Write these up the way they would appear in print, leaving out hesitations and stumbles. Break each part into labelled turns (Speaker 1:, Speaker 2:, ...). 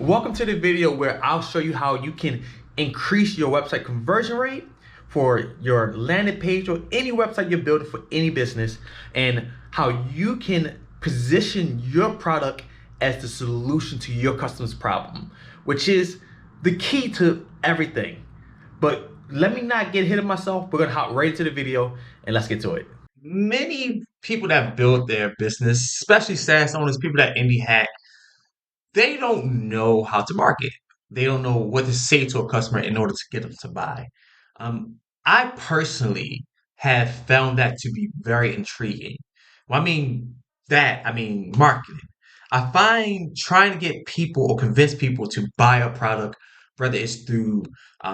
Speaker 1: Welcome to the video where I'll show you how you can increase your website conversion rate for your landing page or any website you're building for any business, and how you can position your product as the solution to your customer's problem, which is the key to everything. But let me not get ahead of myself. We're gonna hop right into the video and let's get to it.
Speaker 2: Many people that build their business, especially SaaS owners, people that indie hack, they don't know how to market. They don't know what to say to a customer in order to get them to buy. Um, I personally have found that to be very intriguing. Well, I mean marketing. I find trying to get people or convince people to buy a product, whether it's through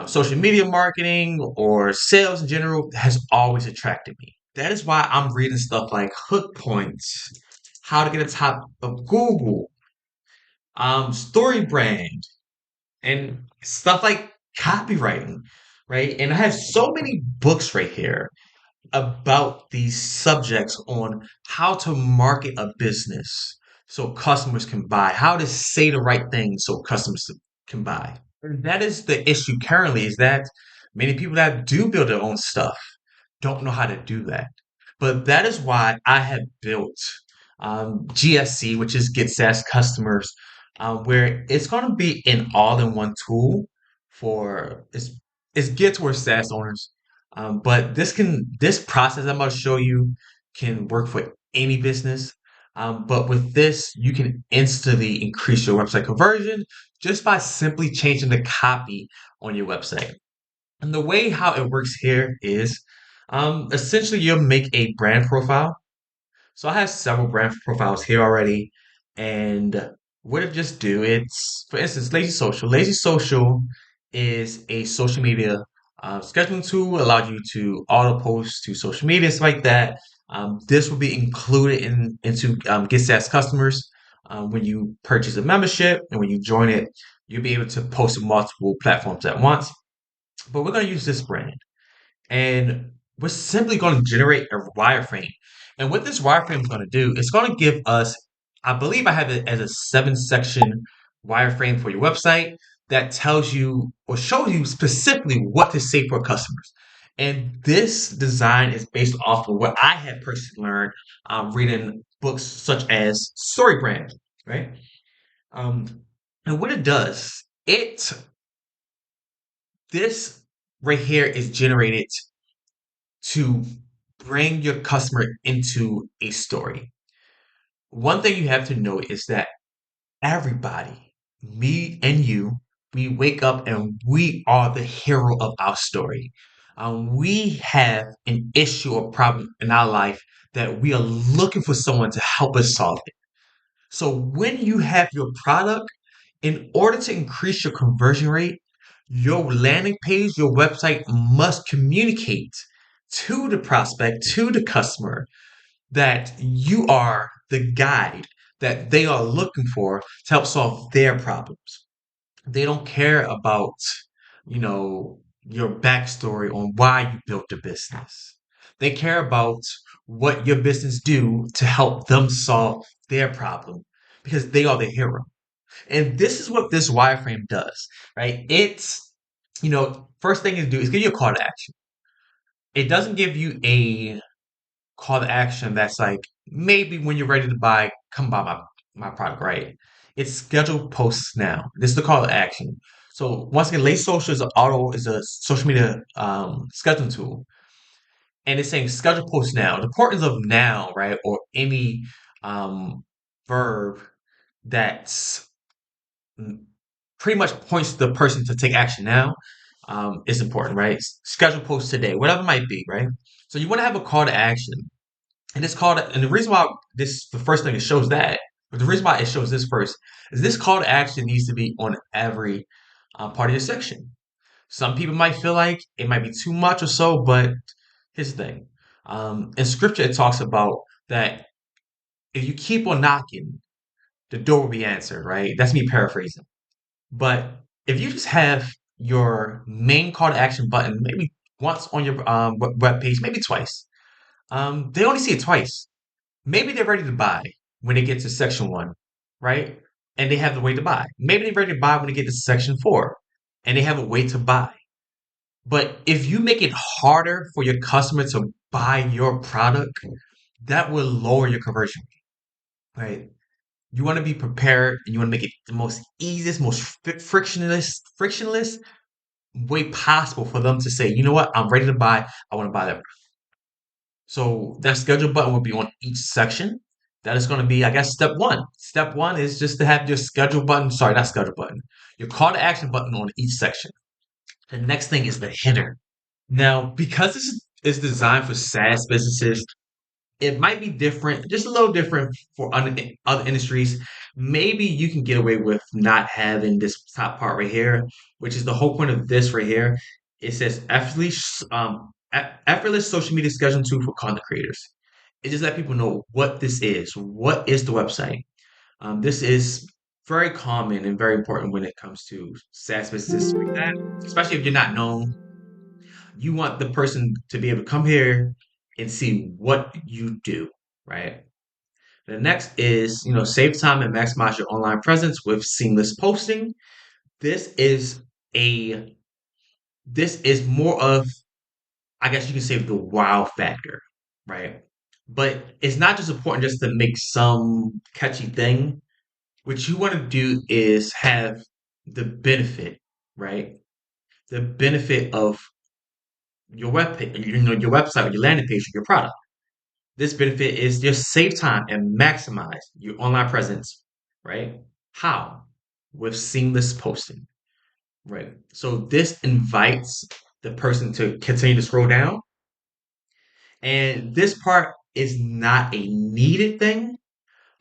Speaker 2: social media marketing or sales in general, has always attracted me. That is why I'm reading stuff like hook points, how to get on top of Google, story brand, and stuff like copywriting, right? And I have so many books right here about these subjects on how to market a business so customers can buy, how to say the right things so customers can buy. And that is the issue currently, is that many people that do build their own stuff don't know how to do that. But that is why I have built GSC, which is Get SaaS Customers, where it's going to be an all-in-one tool for it's geared towards SaaS owners. But this process I'm going to show you can work for any business. But with this, you can instantly increase your website conversion just by simply changing the copy on your website. And the way how it works here is essentially you'll make a brand profile. So I have several brand profiles here already. And what it just do, it's for instance, Lazy Social. Lazy Social is a social media scheduling tool, allows you to auto post to social media, stuff like that. This will be included into Get SaaS Customers when you purchase a membership, and when you join it, you'll be able to post to multiple platforms at once. But we're going to use this brand, and we're simply going to generate a wireframe. And what this wireframe is going to do, it's going to give us, I believe I have it as a 7 section wireframe for your website that tells you or shows you specifically what to say for customers. And this design is based off of what I had personally learned reading books such as Story Brand, right? Um, and what it does, this right here is generated to bring your customer into a story. One thing you have to know is that everybody, me and you, we wake up and we are the hero of our story. We have an issue or problem in our life that we are looking for someone to help us solve it. So when you have your product, in order to increase your conversion rate, your landing page, your website must communicate to the prospect, to the customer, that you are the guide that they are looking for to help solve their problems. They don't care about, your backstory on why you built the business. They care about what your business do to help them solve their problem because they are the hero. And this is what this wireframe does, right? First thing it do is give you a call to action. It doesn't give you a call to action that's like, maybe when you're ready to buy, come buy my product, right? It's scheduled posts now. This is the call to action. So once again, Late Social is a social media scheduling tool. And it's saying schedule posts now. The importance of now, right? Or any verb that's pretty much points to the person to take action now is important, right? Schedule posts today, whatever it might be, right? So you want to have a call to action. And the reason why the first thing it shows that, but the reason why it shows this first is this call to action needs to be on every part of your section. Some people might feel like it might be too much or so, but here's the thing. In scripture, it talks about that if you keep on knocking, the door will be answered, right? That's me paraphrasing. But if you just have your main call to action button maybe once on your web page, maybe twice, they only see it twice. Maybe they're ready to buy when they get to section 1, right? and they have the way to buy. Maybe they're ready to buy when they get to section 4 and they have a way to buy. But if you make it harder for your customer to buy your product, that will lower your conversion rate, right? You want to be prepared and you want to make it the most easiest, most frictionless way possible for them to say, you know what, I'm ready to buy. I want to buy that. So that schedule button will be on each section. That is going to be, I guess, step one. Step one is just to have your schedule button. Sorry, not schedule button. Your call to action button on each section. The next thing is the header. Now, because this is designed for SaaS businesses, it might be different, just a little different for other industries. Maybe you can get away with not having this top part right here, which is the whole point of this right here. It says effortless social media scheduling tool for content creators. It just let people know what this is. What is the website? This is very common and very important when it comes to SaaS businesses like that, especially if you're not known. You want the person to be able to come here and see what you do, right? The next is, save time and maximize your online presence with seamless posting. This is a this is more of, I guess you can say, the wow factor, right? But it's not just important just to make some catchy thing. What you want to do is have the benefit, right? The benefit of your web page, your website, your landing page, your product. This benefit is just save time and maximize your online presence, right? How? With seamless posting, right? So this invites the person to continue to scroll down. And this part is not a needed thing,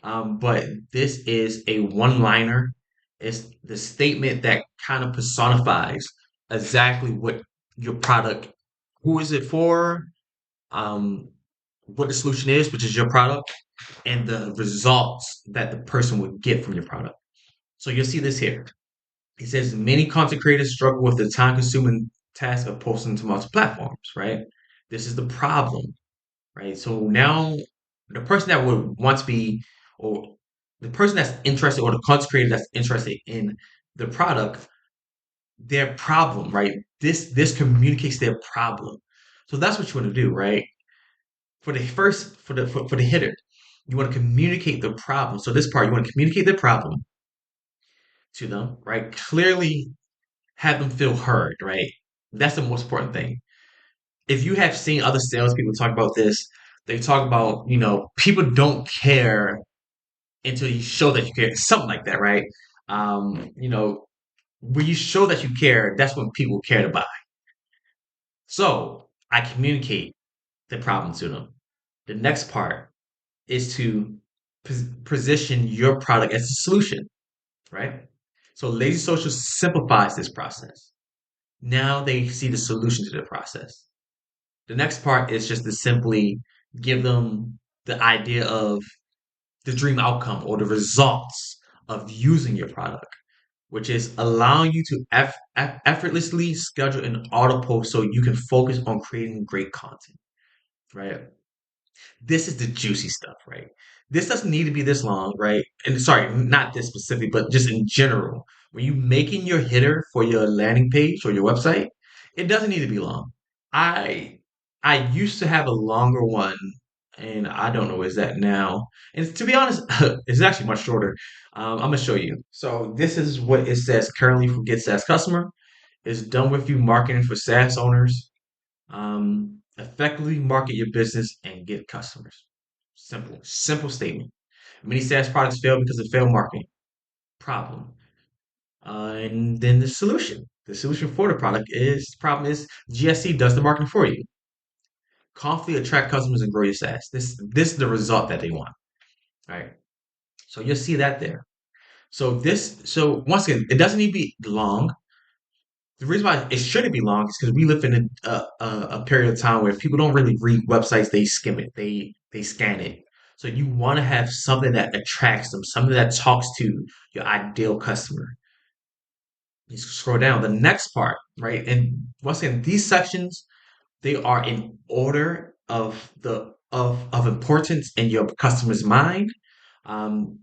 Speaker 2: but this is a one liner. It's the statement that kind of personifies exactly what your product, who is it for, um, what the solution is, which is your product, and the results that the person would get from your product. So you'll see this here. It says many content creators struggle with the time consuming task of posting to multiple platforms, right? This is the problem, right? So now the person that would want to be, or the person that's interested, or the content creator that's interested in the product, their problem, right? This communicates their problem. So that's what you want to do, right? For the first, for the hitter, you want to communicate the problem. So this part, you want to communicate the problem to them, right? Clearly have them feel heard, right? That's the most important thing. If you have seen other salespeople talk about this, they talk about, people don't care until you show that you care, something like that, right? When you show that you care, that's when people care to buy. So I communicate the problem to them. The next part is to position your product as a solution, right? So Lazy Social simplifies this process. Now they see the solution to the process. The next part is just to simply give them the idea of the dream outcome or the results of using your product, which is allowing you to effortlessly schedule an auto post so you can focus on creating great content, right? This is the juicy stuff, right? This doesn't need to be this long, right? And sorry, not this specific, but just in general. When you making your header for your landing page or your website, it doesn't need to be long. I I used to have a longer one, and I don't know where it's at now. And to be honest, it's actually much shorter. I'm gonna show you. So this is what it says currently for Get SaaS Customer. It's done with you marketing for SaaS owners. Effectively market your business and get customers. Simple statement. Many SaaS products fail because of failed marketing. Problem. And then the solution. The solution for the problem is GSC does the marketing for you. Confidently attract customers and grow your SaaS. This is the result that they want. All right. So you'll see that there. So once again, it doesn't need to be long. The reason why it shouldn't be long is because we live in a period of time where people don't really read websites; they skim it, they scan it. So you want to have something that attracts them, something that talks to your ideal customer. You scroll down the next part, right? And once again, these sections they are in order of importance in your customer's mind.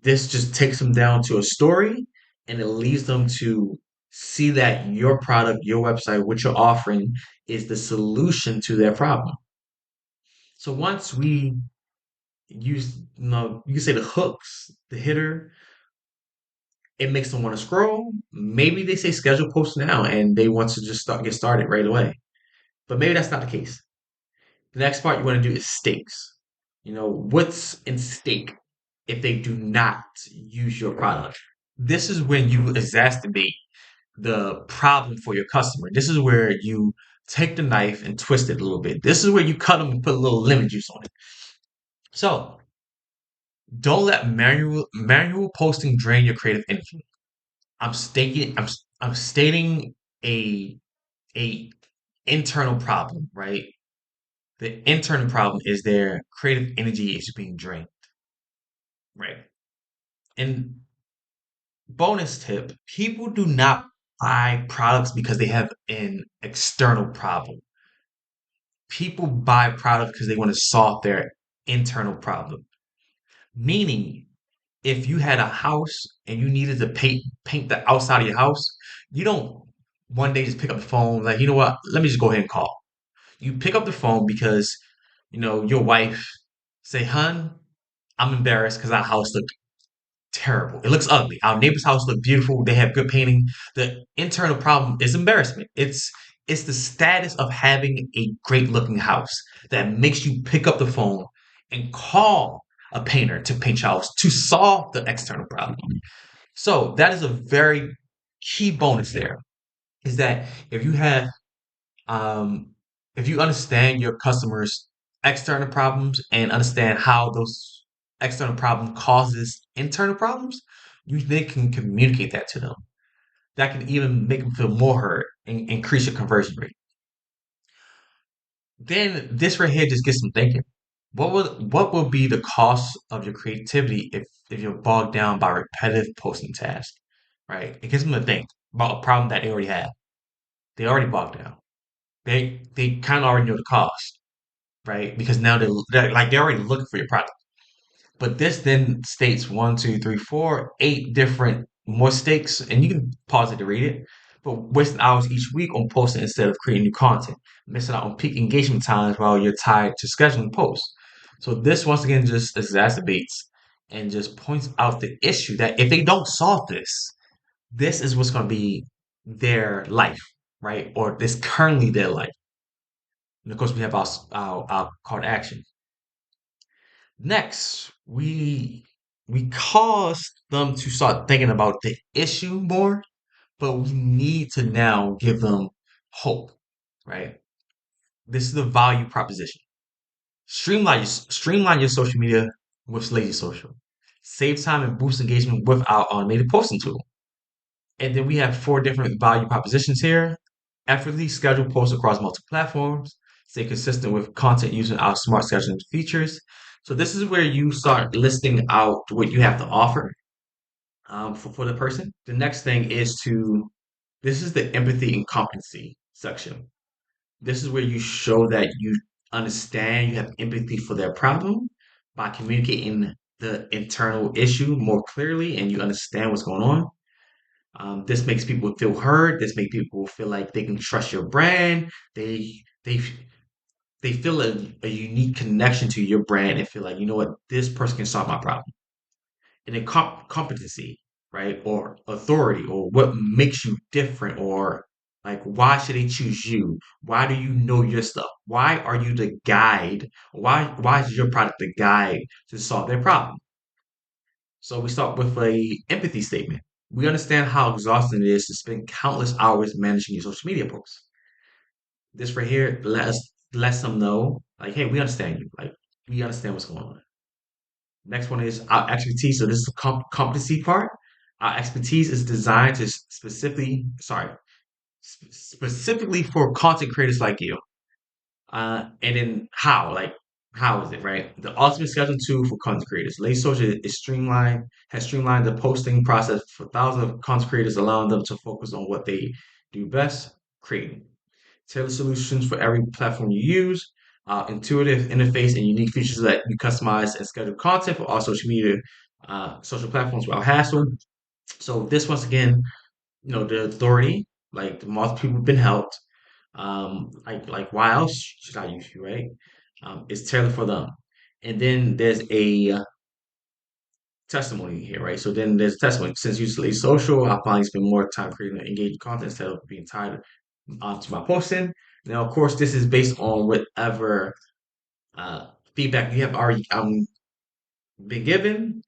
Speaker 2: This just takes them down to a story and it leads them to see that your product, your website, what you're offering is the solution to their problem. So once we use, you can say the hooks, the hitter, it makes them want to scroll. Maybe they say schedule post now and they want to just get started right away. But maybe that's not the case. The next part you want to do is stakes. What's in stake if they do not use your product? This is when you exacerbate the problem for your customer. This is where you take the knife and twist it a little bit. This is where you cut them and put a little lemon juice on it. So don't let manual posting drain your creative energy. I'm stating a a internal problem, right? The internal problem is their creative energy is being drained, right? And bonus tip, people do not buy products because they have an external problem. People buy products because they want to solve their internal problem. Meaning, if you had a house and you needed to paint the outside of your house, you don't one day just pick up the phone like, you know what, let me just go ahead and call. You pick up the phone because your wife say, "Hun, I'm embarrassed because our house look terrible. It looks ugly. Our neighbor's house look beautiful. They have good painting. The internal problem is embarrassment. It's the status of having a great looking house that makes you pick up the phone and call a painter to paint your house to solve the external problem. So that is a very key bonus there. Is that um, if you understand your customers' external problems and understand how those external problem causes internal problems, you they can communicate that to them. That can even make them feel more heard and increase your conversion rate. Then this right here just gets them thinking. What will be the cost of your creativity if you're bogged down by repetitive posting tasks? Right? It gets them to think about a problem that they already have. They already bogged down. They kind of already know the cost, right? Because now they're already looking for your product. But this then states one, two, three, four, eight different more stakes, and you can pause it to read it. But wasting hours each week on posting instead of creating new content, missing out on peak engagement times while you're tied to scheduling posts. So this once again just exacerbates and just points out the issue that if they don't solve this, this is what's going to be their life, right? Or this currently their life. And of course, we have our call to action. Next, we cause them to start thinking about the issue more, but we need to now give them hope, right? This is the value proposition. Streamline your social media with Lazy Social. Save time and boost engagement with our automated posting tool. And then we have four different value propositions here. Effortlessly schedule posts across multiple platforms. Stay consistent with content using our smart scheduling features. So this is where you start listing out what you have to offer for the person. The next thing is this is the empathy and competency section. This is where you show that you understand, you have empathy for their problem by communicating the internal issue more clearly and you understand what's going on. This makes people feel heard. This makes people feel like they can trust your brand. They feel a unique connection to your brand and feel like, you know what, this person can solve my problem. And then competency, right? Or authority, or what makes you different, or like why should they choose you? Why do you know your stuff? Why are you the guide? Why is your product the guide to solve their problem? So we start with a empathy statement. We understand how exhausting it is to spend countless hours managing your social media posts. This right here lets them know, like, hey, we understand you. Like, we understand what's going on. Next one is our expertise. So this is the competency part. Our expertise is designed to specifically for content creators like you. And then how is it, right? The ultimate scheduling tool for content creators. Lazy Social has streamlined the posting process for thousands of content creators, allowing them to focus on what they do best, creating. Tailored solutions for every platform you use, intuitive interface and unique features that you customize and schedule content for all social media social platforms without hassle. So this once again, the authority, like the most people have been helped. Like why else should I use you, right? It's tailored for them. And then there's a testimony here, right? So then there's testimony. Since usually social, I finally spend more time creating engaging content instead of being tied to my posting. Now, of course, this is based on whatever uh, feedback you have already been given.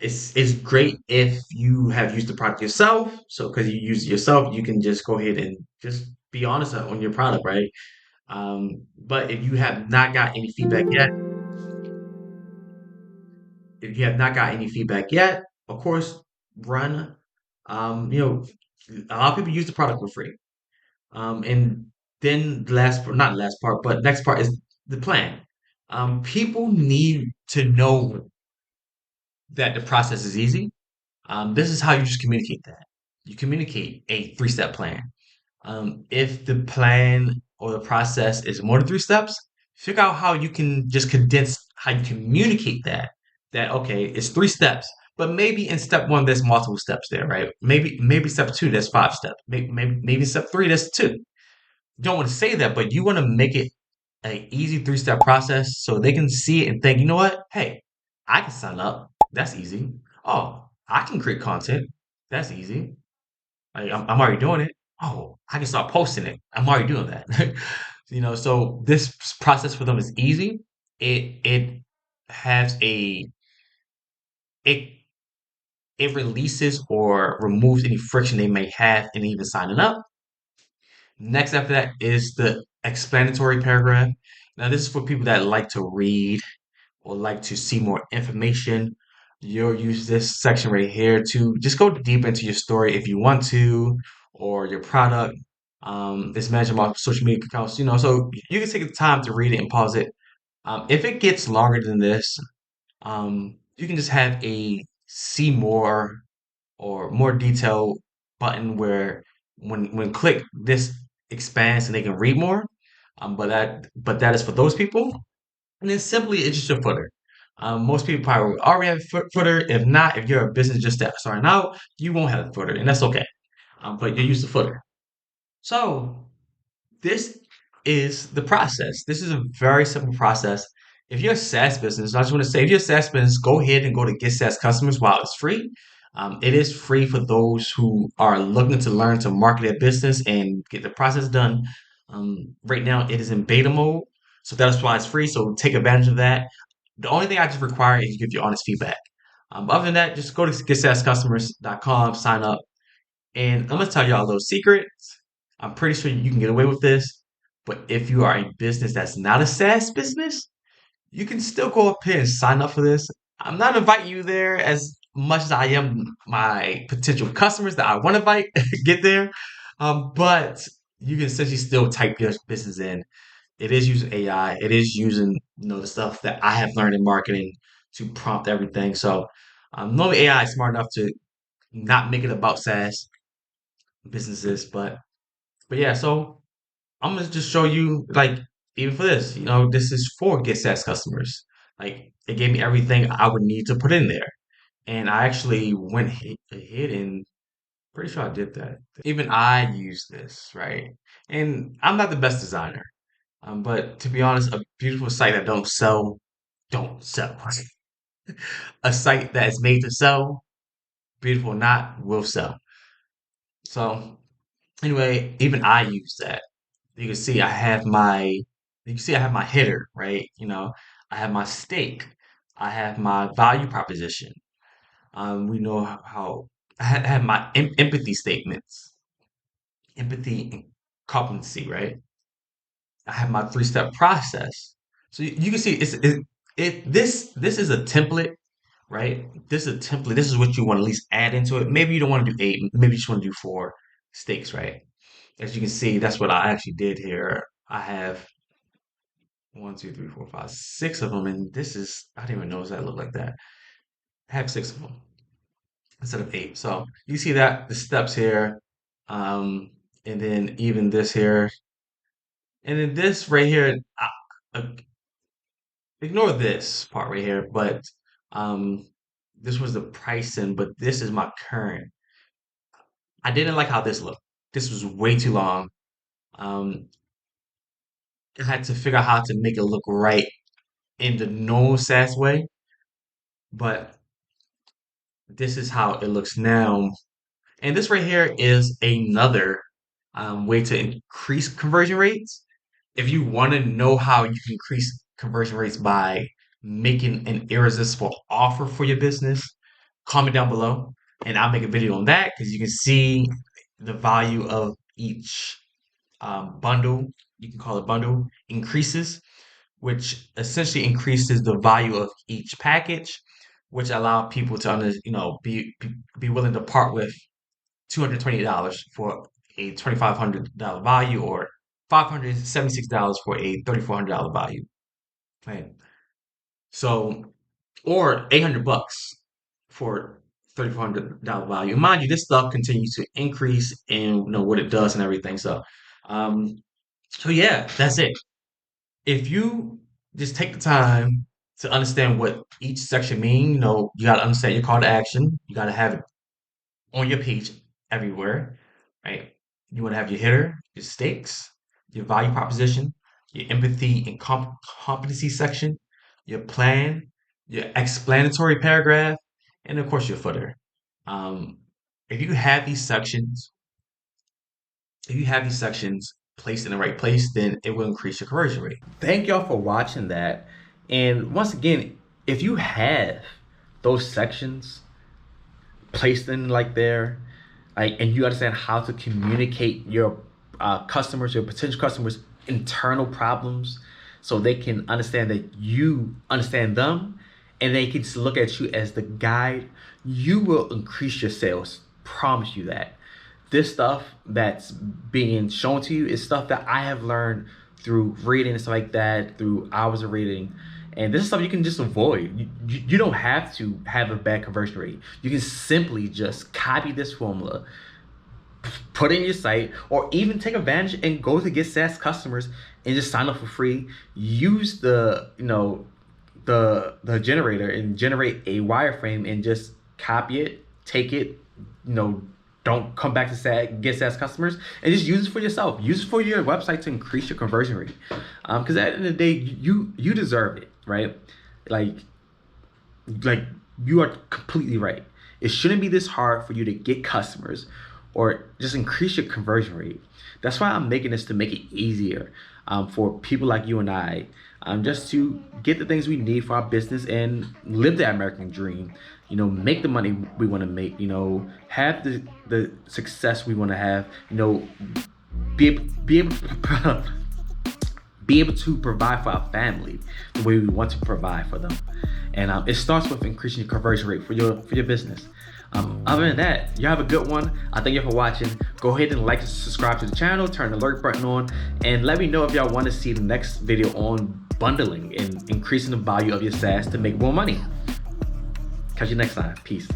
Speaker 2: It's great if you have used the product yourself. So because you use it yourself, you can just go ahead and just be honest on your product, right? But if you have not got any feedback yet, if you have not got any feedback yet, of course, run. You know, a lot of people use the product for free. And then the last, not last part, but next part is the plan. People need to know that the process is easy. This is how you just communicate that. You communicate a three-step plan. If the plan or the process is more than three steps, figure out how you can just condense how you communicate that. That okay, it's three steps, but maybe in step one there's multiple steps there, right? Maybe step two there's five steps. Maybe step three there's two. You don't want to say that, but you want to make it an easy three-step process so they can see it and think, you know what? Hey, I can sign up. That's easy. Oh, I can create content. That's easy. I'm already doing it. Oh, I can start posting it. I'm already doing that. So this process for them is easy. It has a it it releases or removes any friction they may have in even signing up. Next after that is the explanatory paragraph. Now this is for people that like to read or like to see more information. You'll use this section right here to just go deep into your story if you want to, or your product. It's managed about social media accounts, so you can take the time to read it and pause it. If it gets longer than this, you can just have a see more or more detail button where when click this expands and they can read more. But that is for those people. And then simply it's just your footer. Most people probably already have a footer. If not, if you're a business just that starting out, you won't have a footer, and that's okay. But you use the footer. So this is the process. This is a very simple process. If you're a SaaS business, I just want to say, if you're a SaaS business, go ahead and go to Get SaaS Customers while it's free. It is free for those who are looking to learn to market their business and get the process done. Right now, it is in beta mode, so that's why it's free. So take advantage of that. The only thing I just require is you give your honest feedback. Other than that, just go to getsascustomers.com, sign up, and I'm gonna tell y'all a little secret. I'm pretty sure you can get away with this, but if you are a business that's not a SaaS business, you can still go up here and sign up for this. I'm not inviting you there as much as I am my potential customers that I want to invite get there. But you can essentially still type your business in. It is using AI. It is using the stuff that I have learned in marketing to prompt everything. So normally AI is smart enough to not make it about SaaS businesses, but yeah. So I'm gonna just show you like even for this, this is for Get SaaS customers. Like it gave me everything I would need to put in there, and I actually went ahead and pretty sure I did that. Even I use this, right? And I'm not the best designer, but to be honest, a beautiful site that don't sell. A site that is made to sell, beautiful or not, will sell. So anyway, even I use that. You can see I have my header, right? I have my stake. I have my value proposition. We know how I have my empathy statements, empathy and competency, right? I have my three-step process. So you can see this is a template, right? This is a template. This is what you want to at least add into it. Maybe you don't want to do eight. Maybe you just want to do four stakes, right? As you can see, that's what I actually did here. I have one, two, three, four, five, six of them, and I didn't even notice that looked like that. I have six of them instead of eight. So you see that the steps here, um, and then even this here, and then this right here. Uh, Ignore this part right here, but um, this was the pricing, but this is my current. I didn't like how this looked. This was way too long. Um, I had to figure out how to make it look right in the normal SaaS way, but this is how it looks now. And this right here is another way to increase conversion rates. If you want to know how you can increase conversion rates by making an irresistible offer for your business, comment down below and I'll make a video on that because you can see the value of each bundle. You can call it bundle increases, which essentially increases the value of each package, which allow people to be willing to part with $228 for a $2,500 value or $576 for a $3,400 value. Right. So, or $800 for $3,400 value. Mind you, this stuff continues to increase in what it does and everything. Um, so yeah, that's it. If you just take the time to understand what each section mean, you got to understand your call to action. You got to have it on your page everywhere, right? You want to have your header, your stakes, your value proposition, your empathy and competency section, your plan, your explanatory paragraph, and of course your footer. Um, if you have these sections, placed in the right place, then it will increase your conversion rate.
Speaker 1: Thank y'all for watching that. And once again, if you have those sections placed in like there, like, and you understand how to communicate your customers, your potential customers, internal problems, so they can understand that you understand them, and they can just look at you as the guide, you will increase your sales. Promise you that. This stuff that's being shown to you is stuff that I have learned through reading and stuff like that, through hours of reading. And this is stuff you can just avoid. You don't have to have a bad conversion rate. You can simply just copy this formula, put it in your site, or even take advantage and go to Get SaaS Customers and just sign up for free. Use the the generator and generate a wireframe and just copy it, take it, don't come back to Get SaaS Customers, and just use it for yourself. Use it for your website to increase your conversion rate. Because at the end of the day, you deserve it, right? Like you are completely right. It shouldn't be this hard for you to get customers or just increase your conversion rate. That's why I'm making this, to make it easier for people like you and I, just to get the things we need for our business and live the American dream. Make the money we want to make. Have the success we want to have. Be able to provide for our family the way we want to provide for them. And it starts with increasing your conversion rate for your business. Other than that, you have a good one. I thank you for watching. Go ahead and like and subscribe to the channel, turn the alert button on, and let me know if y'all want to see the next video on bundling and increasing the value of your SaaS to make more money. Catch you next time. Peace.